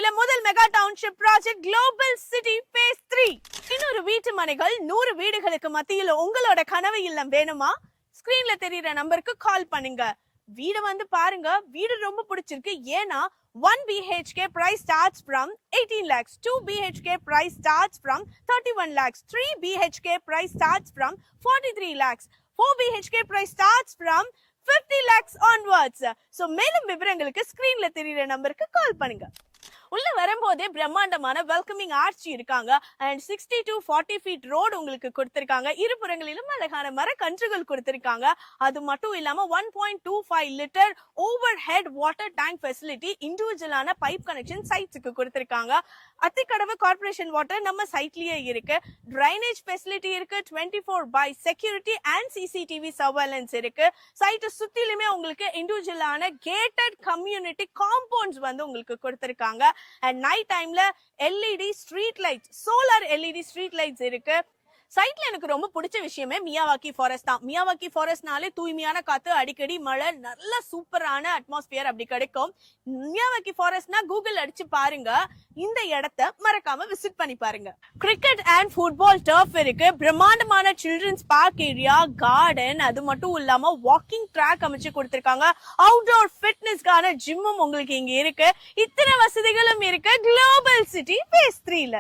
சென்னையில முதல் mega township project global city phase 3. 200 வீட்டு மனைகள் 100 வீடுகளுக்கு மத்தியில உங்களோட கனவு இல்லம் வேணுமா? ஸ்கிரீன்ல தெரியுற நம்பருக்கு கால் பண்ணுங்க. வீடு வந்து பாருங்க. வீடு ரொம்ப பிடிச்சிருக்கு. ஏன்னா 1 BHK price starts from 18 lakhs, 2 BHK price starts from 31 lakhs, 3 BHK price starts from 43 lakhs, 4 BHK price starts from 50 lakhs onwards. So மேலும் விவரங்களுக்கு ஸ்கிரீன்ல தெரியுற நம்பருக்கு கால் பண்ணுங்க. உள்ள வரும்போதே பிரம்மாண்டமான வெல்கமிங் ஆர்ச்சி இருக்காங்க அண்ட் 60 to 40 feet ரோடு உங்களுக்கு கொடுத்திருக்காங்க. இருபுறங்களிலும் அழகான மரக்கன்றுகள் கொடுத்திருக்காங்க. அது மட்டும் இல்லாம 1.25 litre overhead water tank facility இண்டிவிஜுவலான பைப் கனெக்ஷன் சைட்ஸுக்கு கொடுத்திருக்காங்க. அத்திக்கடவு கார்பரேஷன் வாட்டர் நம்ம சைட்லயே இருக்கு. டிரைனேஜ் ஃபெசிலிட்டி இருக்கு. 24/7 செக்யூரிட்டி அண்ட் CCTV சர்வேலன்ஸ் இருக்கு. சைட் சுத்திலுமே உங்களுக்கு இண்டிவிஜுவலான கேட்டட் கம்யூனிட்டி காம்பவுண்ட்ஸ் வந்து உங்களுக்கு கொடுத்திருக்காங்க. அண்ட் நைட் டைம்ல LED street lights, solar LED street lights இருக்கு. சைட்ல எனக்கு ரொம்ப பிடிச்ச விஷயமே மியாவாக்கி ஃபாரஸ்ட் தான். மியாவாக்கி ஃபாரஸ்ட்னாலே தூய்மையான காத்து, அடிக்கடி மழை, நல்ல சூப்பரான அட்மாஸ்பியர் அப்படி கிடைக்கும். மியாவாக்கி ஃபாரஸ்ட்னா கூகுள் அடிச்சு பாருங்க. இந்த இடத்தை மறக்காம விசிட் பண்ணி பாருங்க. கிரிக்கெட் அண்ட் ஃபுட்பால் டர்ஃப் இருக்கு. பிரம்மாண்டமான சில்ட்ரன்ஸ் பார்க் ஏரியா, கார்டன், அது மட்டும் இல்லாம வாக்கிங் ட்ராக் அமைச்சு கொடுத்திருக்காங்க. அவுட்டோர் ஃபிட்னஸ்க்கான ஜிம்மும் உங்களுக்கு இங்க இருக்கு. இத்தனை வசதிகளும் இருக்கு குளோபல் சிட்டி ஃபேஸ் 3ல.